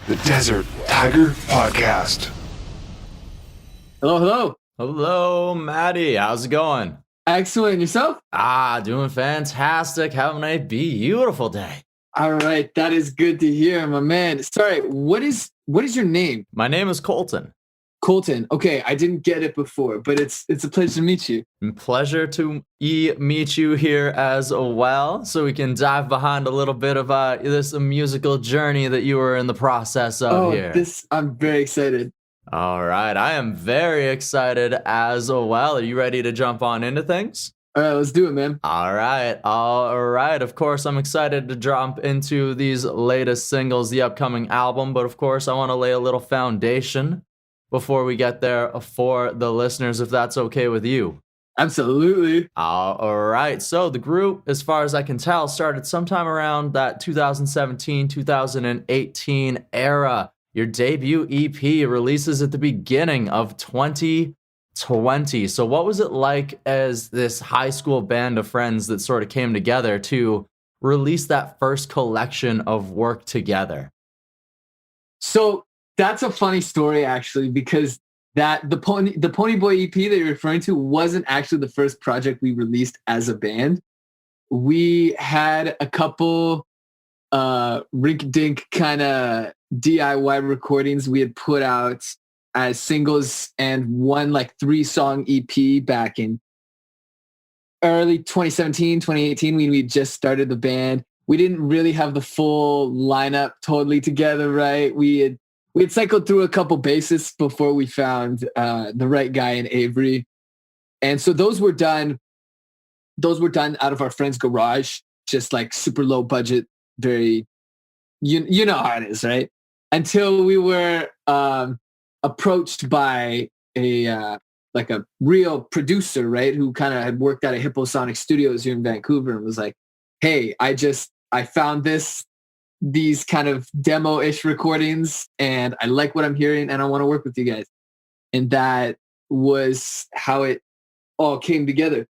the Desert Tiger Podcast. Hello, hello. Hello, Matty. How's it going? Excellent. Yourself? Doing fantastic. Having a beautiful day. All right. That is good to hear, my man. Sorry, what is your name? My name is Colton. Colton. Okay, I didn't get it before, but it's a pleasure to meet you. Pleasure to meet you here as well, so we can dive behind a little bit of this musical journey that you were in the process of here. I'm very excited. All right, I am very excited as well. Are you ready to jump on into things? All right, let's do it, man. All right. Of course, I'm excited to jump into these latest singles, the upcoming album, but of course, I want to lay a little foundation before we get there for the listeners, if that's okay with you. Absolutely. All right. So the group, as far as I can tell, started sometime around that 2017, 2018 era. Your debut EP releases at the beginning of 2020. So what was it like as this high school band of friends that sort of came together to release that first collection of work together? So that's a funny story, actually, because the Pony Boy EP that you're referring to wasn't actually the first project we released as a band. We had a couple rink-dink kind of DIY recordings we had put out as singles and one like 3-song EP back in early 2017, 2018 when we just started the band. We didn't really have the full lineup totally together, right? We had cycled through a couple bassists before we found the right guy in Avery. And so those were done out of our friend's garage, just like super low budget, very, you know how it is, right? Until we were approached by a real producer, right? Who kind of had worked out at Hipposonic Studios here in Vancouver and was like, hey, I found these kind of demo-ish recordings and I like what I'm hearing and I want to work with you guys. And that was how it all came together.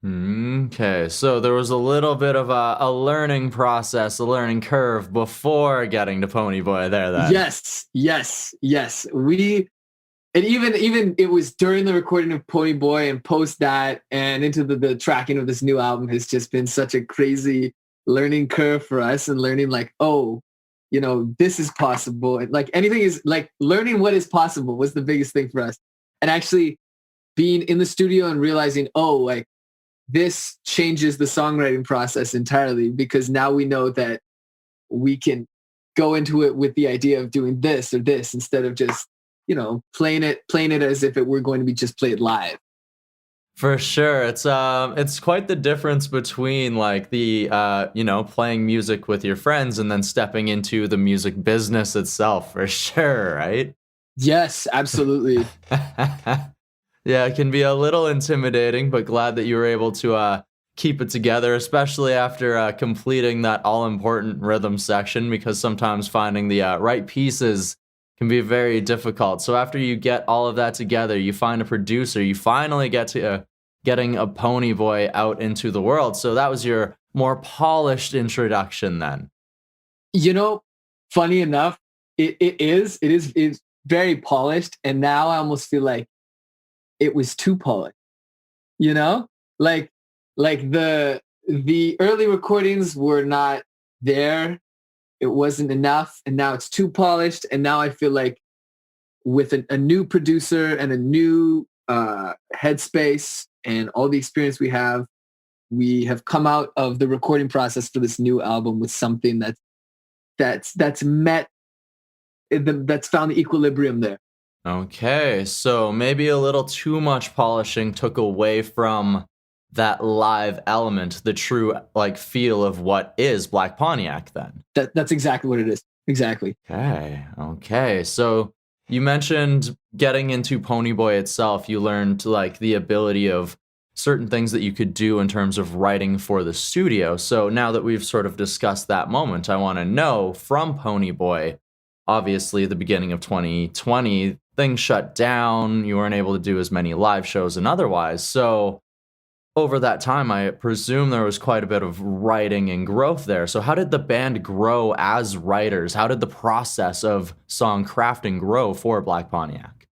Okay, so there was a little bit of a learning process, a learning curve before getting to Pony Boy there then. Yes. And even it was during the recording of Pony Boy and post that and into the tracking of this new album has just been such a crazy learning curve for us and learning like, oh, this is possible. And like anything is like learning what is possible was the biggest thing for us. And actually being in the studio and realizing, oh, like this changes the songwriting process entirely because now we know that we can go into it with the idea of doing this or this instead of just, playing it as if it were going to be just played live. For sure. It's quite the difference between like the, playing music with your friends and then stepping into the music business itself, for sure, right? Yes, absolutely. Yeah, it can be a little intimidating, but glad that you were able to keep it together, especially after completing that all-important rhythm section, because sometimes finding the right pieces can be very difficult. So after you get all of that together, you find a producer, you finally get to getting a Pony Boy out into the world. So that was your more polished introduction then. Funny enough, it's very polished. And now I almost feel like it was too polished, like the early recordings were not there. It wasn't enough. And now it's too polished. And now I feel like with a new producer and a new headspace and all the experience we have come out of the recording process for this new album with something that's found the equilibrium there. Okay, so maybe a little too much polishing took away from that live element, the true like feel of what is Black Pontiac then. That's exactly what it is. Exactly. Okay. So you mentioned getting into Pony Boy itself, you learned like the ability of certain things that you could do in terms of writing for the studio. So now that we've sort of discussed that moment, I want to know from Pony Boy, obviously the beginning of 2020, things shut down. You weren't able to do as many live shows and otherwise. So over that time, I presume there was quite a bit of writing and growth there. So how did the band grow as writers? How did the process of song crafting grow for Black Pontiac?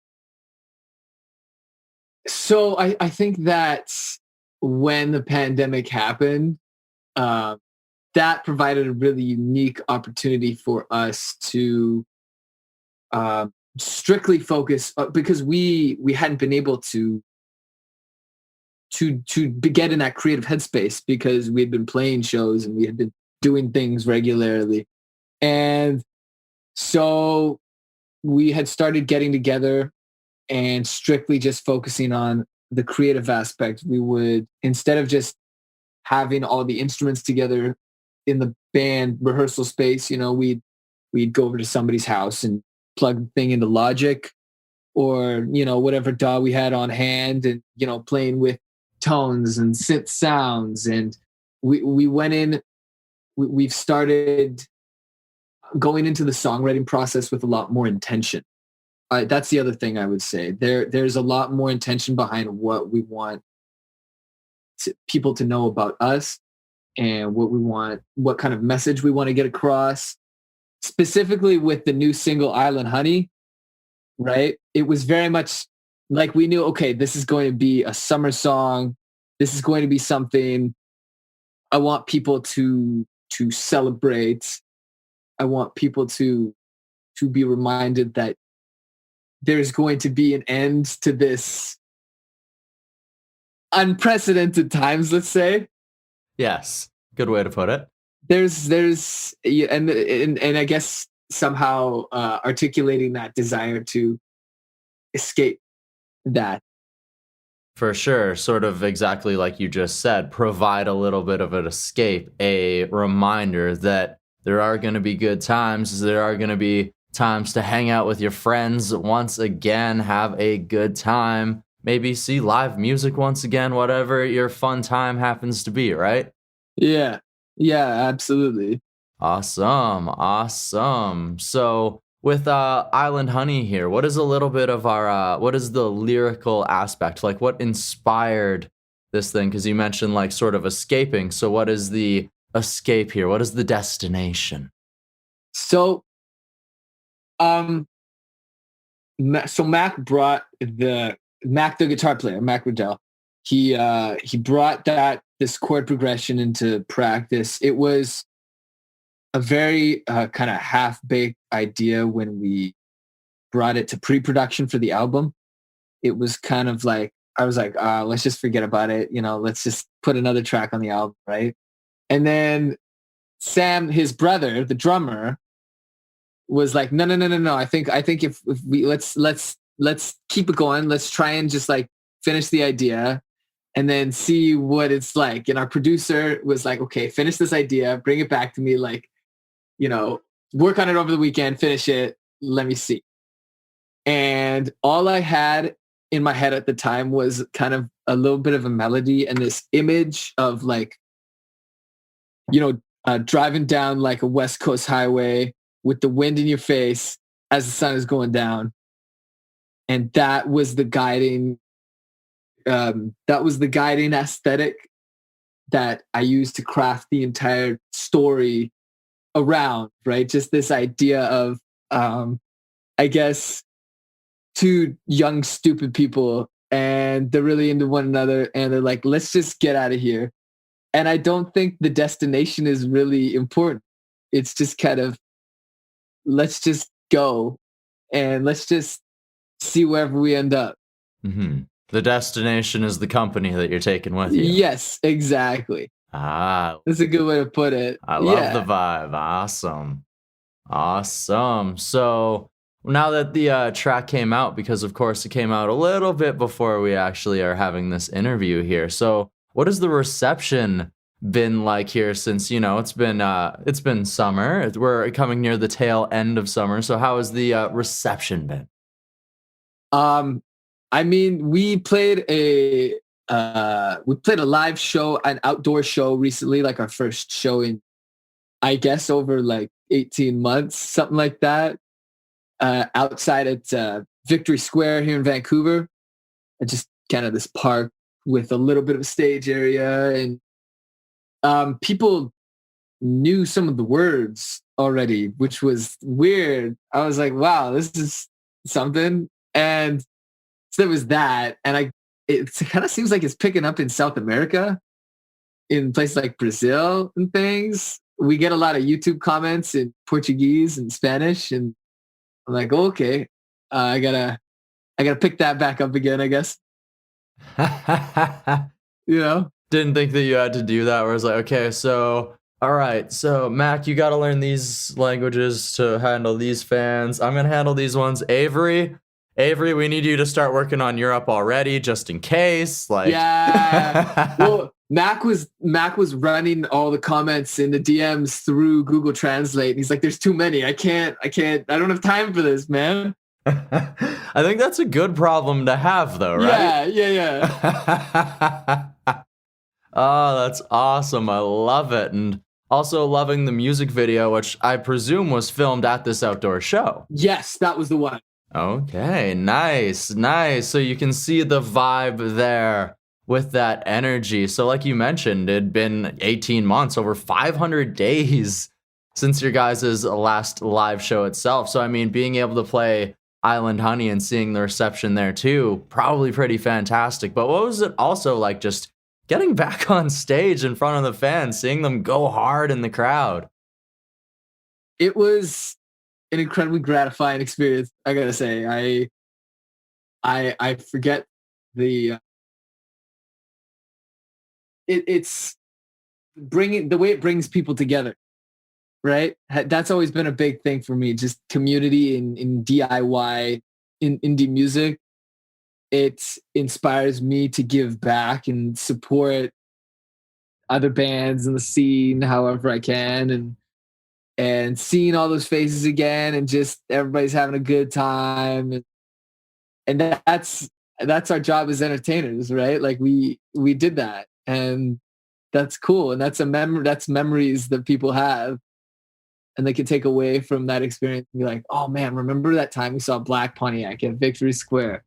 So I think that when the pandemic happened, uh, that provided a really unique opportunity for us to uh, strictly focus because we hadn't been able to get in that creative headspace because we had been playing shows and we had been doing things regularly, and so we had started getting together and strictly just focusing on the creative aspect. We would, instead of just having all the instruments together in the band rehearsal space, we'd go over to somebody's house and plug the thing into Logic or, whatever DAW we had on hand and, playing with tones and synth sounds. And we went in, we've started going into the songwriting process with a lot more intention. That's the other thing I would say. There's a lot more intention behind what we want people to know about us and what kind of message we want to get across. Specifically with the new single Island Honey, right? It was very much like we knew, okay, this is going to be a summer song. This is going to be something I want people to celebrate. I want people to be reminded that there's going to be an end to this unprecedented times, let's say. Yes, good way to put it. There's and I guess somehow articulating that desire to escape that. For sure, sort of exactly like you just said, provide a little bit of an escape, a reminder that there are going to be good times, there are going to be times to hang out with your friends once again, have a good time, maybe see live music once again, whatever your fun time happens to be, right? Yeah, absolutely. Awesome. So with Island Honey here, what is a little bit of our what is the lyrical aspect? Like what inspired this thing? Because you mentioned like sort of escaping. So what is the escape here? What is the destination? So Mac brought the guitar player, Mac Riddell. He brought this chord progression into practice. It was a very kind of half-baked idea when we brought it to pre-production for the album. It was kind of like, I was like, let's just forget about it. Let's just put another track on the album, right? And then Sam, his brother, the drummer, was like, no. I think if we let's keep it going. Let's try and just like finish the idea and then see what it's like. And our producer was like, okay, finish this idea, bring it back to me, like, work on it over the weekend, finish it, let me see. And all I had in my head at the time was kind of a little bit of a melody and this image of like, driving down like a West Coast highway with the wind in your face as the sun is going down. And that was the guiding aesthetic that I used to craft the entire story around, right? Just this idea of, I guess, two young, stupid people, and they're really into one another, and they're like, let's just get out of here. And I don't think the destination is really important. It's just kind of, let's just go and let's just see wherever we end up. Mm-hmm. The destination is the company that you're taking with you. Yes, exactly. That's a good way to put it. I love the vibe. Awesome. So now that the track came out, because of course it came out a little bit before we actually are having this interview here. So what has the reception been like here since, it's been summer. We're coming near the tail end of summer. So how has the reception been? I mean, we played a live show, an outdoor show recently, like our first show in, I guess, over like 18 months, something like that, outside at Victory Square here in Vancouver. Just kind of this park with a little bit of a stage area, and people knew some of the words already, which was weird. I was like, wow, this is something. And so there was that. And it kind of seems like it's picking up in South America, in places like Brazil and things. We get a lot of YouTube comments in Portuguese and Spanish. And I'm like, oh, okay, I gotta pick that back up again, I guess. You know? Didn't think that you had to do that, where it's like, okay, so all right, so Mac, you got to learn these languages to handle these fans. I'm gonna handle these ones. Avery, we need you to start working on Europe already, just in case. Like, yeah. Well, Mac was running all the comments in the DMs through Google Translate. And he's like, "There's too many. I don't have time for this, man." I think that's a good problem to have, though, right? Yeah. Oh, that's awesome. I love it. And also loving the music video, which I presume was filmed at this outdoor show. Yes, that was the one. Okay, nice. So you can see the vibe there with that energy. So like you mentioned, it'd been 18 months, over 500 days since your guys' last live show itself. So, I mean, being able to play Island Honey and seeing the reception there too, probably pretty fantastic. But what was it also like just getting back on stage in front of the fans, seeing them go hard in the crowd? It was an incredibly gratifying experience, I gotta say. I forget the it's bringing the way it brings people together, right? That's always been a big thing for me, just community in DIY, in indie music. It inspires me to give back and support other bands in the scene however I can, and seeing all those faces again, and just everybody's having a good time, and that's our job as entertainers, right? Like we did that, and that's cool, and that's memories that people have, and they can take away from that experience and be like, oh man, remember that time we saw Black Pontiac at Victory Square?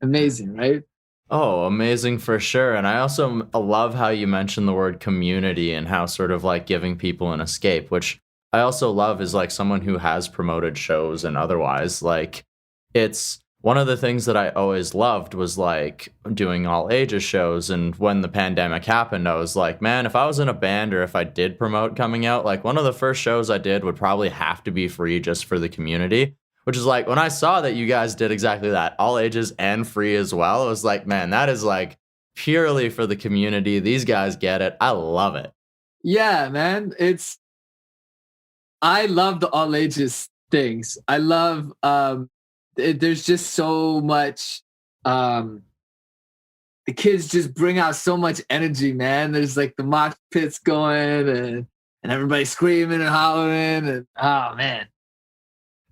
Amazing, right? Oh, amazing for sure. And I also love how you mentioned the word community and how sort of like giving people an escape, which I also love as like someone who has promoted shows and otherwise. Like, it's one of the things that I always loved was like doing all ages shows. And when the pandemic happened, I was like, man, if I was in a band or if I did promote coming out, like one of the first shows I did would probably have to be free just for the community. Which is like, when I saw that you guys did exactly that, all ages and free as well, it was like, man, that is like purely for the community. These guys get it. I love it. Yeah, man. I love the all ages things. I love, there's just so much, the kids just bring out so much energy, man. There's like the mosh pits going, and everybody screaming and hollering, and oh man.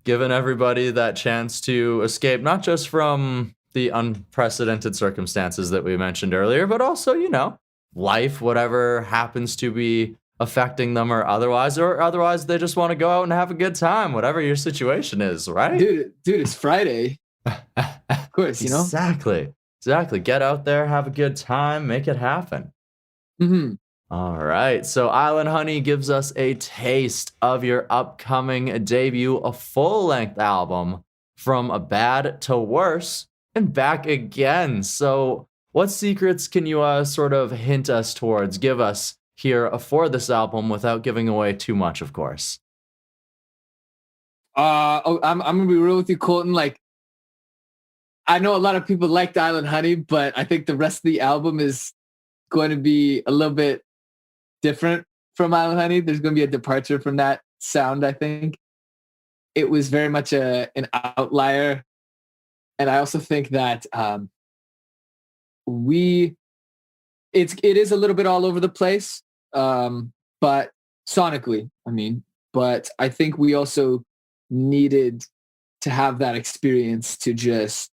Giving everybody that chance to escape, not just from the unprecedented circumstances that we mentioned earlier, but also, you know, life, whatever happens to be affecting them or otherwise they just want to go out and have a good time, whatever your situation is, right? Dude, it's Friday. Of course, you know? Exactly. Get out there, have a good time, make it happen. Mm-hmm. All right, so Island Honey gives us a taste of your upcoming debut, a full-length album, From Bad to Worse, and back again. So what secrets can you sort of hint us towards, give us here for this album without giving away too much, of course? I'm gonna be real with you, Colton. Like, I know a lot of people liked Island Honey, but I think the rest of the album is going to be a little bit different from Island Honey. There's going to be a departure from that sound, I think. It was very much an outlier. And I also think that it is a little bit all over the place, but sonically, I mean. But I think we also needed to have that experience to just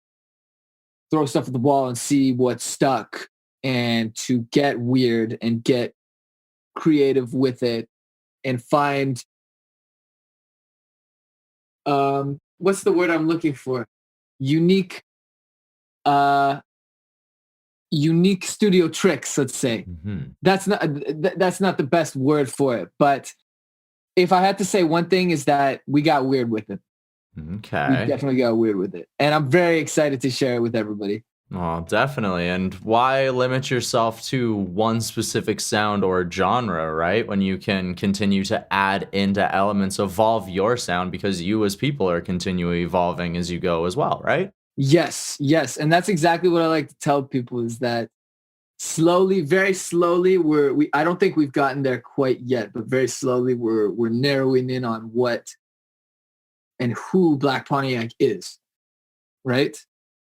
throw stuff at the wall and see what stuck, and to get weird and get creative with it and find what's the word I'm looking for? Unique unique studio tricks, let's say. Mm-hmm. That's not the best word for it, but if I had to say one thing is that we got weird with it. We Okay. definitely got weird with it. And I'm very excited to share it with everybody. Oh, definitely. And why limit yourself to one specific sound or genre, right? When you can continue to add into elements, evolve your sound, because you as people are continually evolving as you go as well, right? Yes, yes. And that's exactly what I like to tell people is that slowly, very slowly, I don't think we've gotten there quite yet, but very slowly we're narrowing in on what and who Black Pontiac is, right?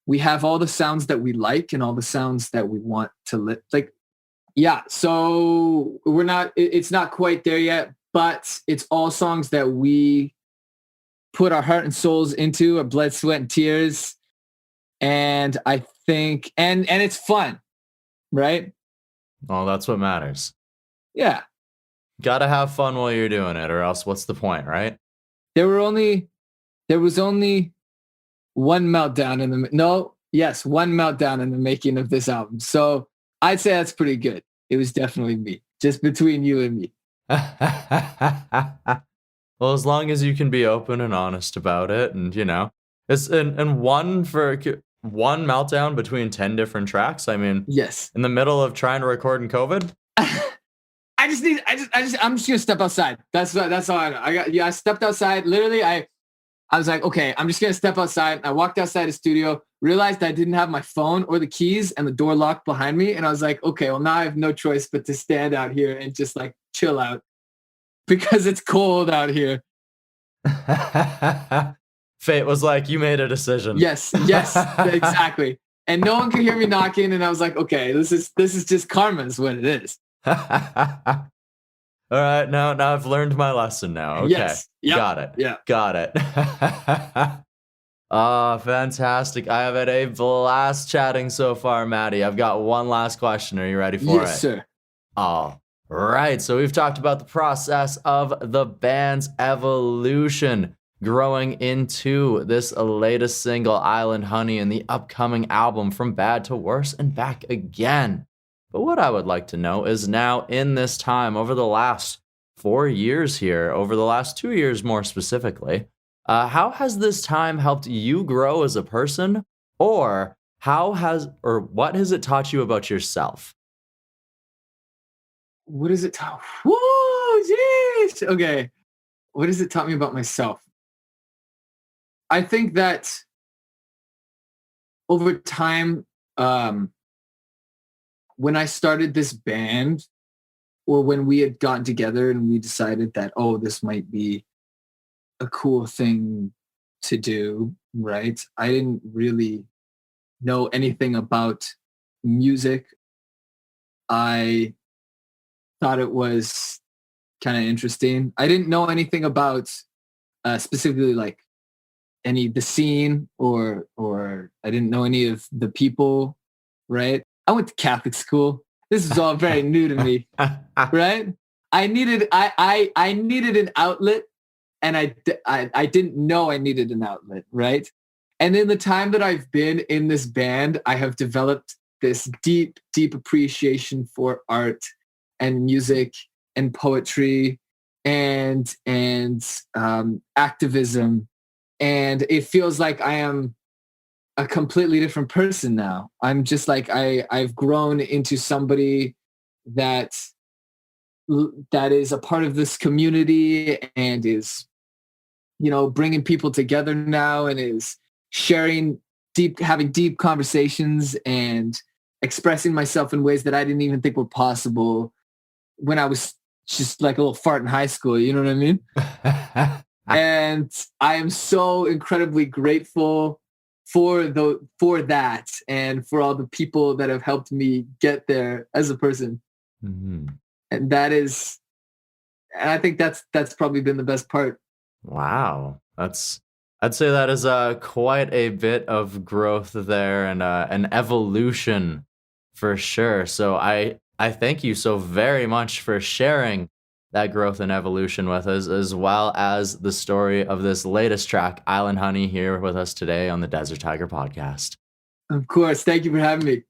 We have all the sounds that we like and all the sounds that we want to like. Yeah, so it's not quite there yet, but it's all songs that we put our heart and souls into, our blood, sweat, and tears. And I think, and it's fun, right? Well, that's what matters. Yeah. Gotta have fun while you're doing it, or else what's the point, right? There was only one meltdown one meltdown in the making of this album. So I'd say that's pretty good. It was definitely me, just between you and me. Well, as long as you can be open and honest about it, and it's and one meltdown between 10 different tracks. I mean, Yes. in the middle of trying to record in COVID. I'm just gonna step outside. That's all I know. I stepped outside. Literally, I was like, okay, I'm just gonna step outside. I walked outside the studio, realized I didn't have my phone or the keys, and the door locked behind me. And I was like, okay, well now I have no choice but to stand out here and just like chill out because it's cold out here. Fate was like, you made a decision. Yes, exactly. And no one could hear me knocking, and I was like, okay, this is just karma is what it is. All right, now I've learned my lesson now. Okay. Yes. Yep. Got it. Yeah. Got it. Oh, fantastic. I have had a blast chatting so far, Matty. I've got one last question. Are you ready for it? Yes, sir. All right. So we've talked about the process of the band's evolution, growing into this latest single, Island Honey, and the upcoming album From Bad to Worse and Back Again. But what I would like to know is now in this time, over the last 4 years here, over the last 2 years more specifically, how has this time helped you grow as a person, or what has it taught you about yourself? What has it taught? Whoa, jeez. Okay. What has it taught me about myself? I think that over time, when I started this band, or when we had gotten together and we decided that, oh, this might be a cool thing to do, right? I didn't really know anything about music. I thought it was kind of interesting. I didn't know anything about specifically like the scene or I didn't know any of the people, right? I went to Catholic school. This is all very new to me, right? I needed an outlet, and I didn't know I needed an outlet, right? And in the time that I've been in this band, I have developed this deep, deep appreciation for art and music and poetry and activism, and it feels like I am a completely different person now. I'm just like I've grown into somebody that is a part of this community and is, bringing people together now and is having deep conversations and expressing myself in ways that I didn't even think were possible when I was just like a little fart in high school. You know what I mean? And I am so incredibly grateful for that and for all the people that have helped me get there as a person. Mm-hmm. And I think that's probably been the best part. Wow. I'd say that is quite a bit of growth there and an evolution for sure. So I thank you so very much for sharing that growth and evolution with us, as well as the story of this latest track, Island Honey, here with us today on the Desert Tiger podcast. Of course. Thank you for having me.